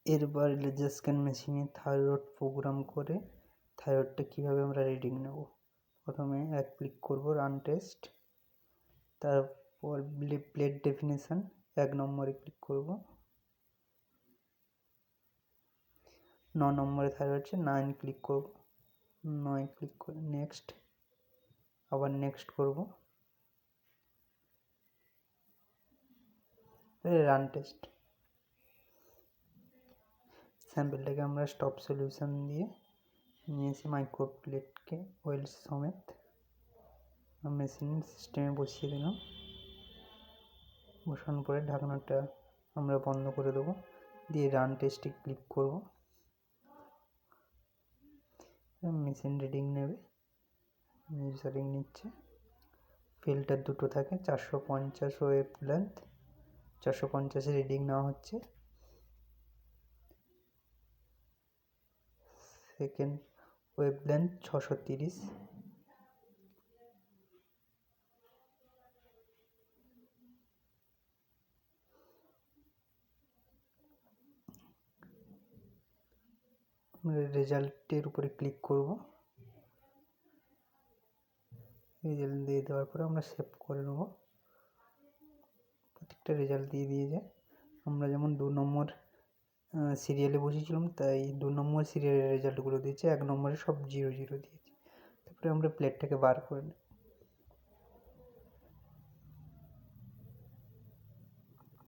এরপর laser scan মেশিনে thyroid programme করে থাইরয়েডটা কীভাবে আমরা রিডিং নেব। প্রথমে ক্লিক করব রান টেস্ট, তারপর প্লেট ডেফিনেশান 1 নম্বরে ক্লিক করব। 9 নম্বরে থাইরয়েড আছে 9 ক্লিক করব, 9 ক্লিক করে নেক্সট, আবার নেক্সট করব, রান টেস্ট। স্যাম্পেলটাকে আমরা স্টপ সলিউশন দিয়ে নিয়ে এসে মাইক্রোপ্লেটকে ওয়েল সমেত মেশিন সিস্টেমে বসিয়ে দিলাম। বসানোর পরে ঢাকনাটা আমরা বন্ধ করে দেবো, দিয়ে রান টেস্টে ক্লিক করব। মেশিন রিডিং নেবে, মেজারিং নিচ্ছে। ফিল্টার দুটো থাকে, 450 ওয়েভ লেন্থ, 450 রিডিং নেওয়া হচ্ছে। Second wave length 630। রেজাল্টের উপরে ক্লিক করব। রেজাল্ট দিয়ে দেওয়ার পরে আমরা সেভ করে নেব। প্রত্যেকটা রেজাল্ট দিয়ে যায়। আমরা যেমন 2 নম্বর সিরিয়ালে বসেছিলাম, তাই 2 নম্বর সিরিয়ালের রেজাল্টগুলো দিয়েছে, 1 নম্বরে সব 0 0 দিয়েছে। তারপরে আমরা প্লেটটাকে বার করে নেব।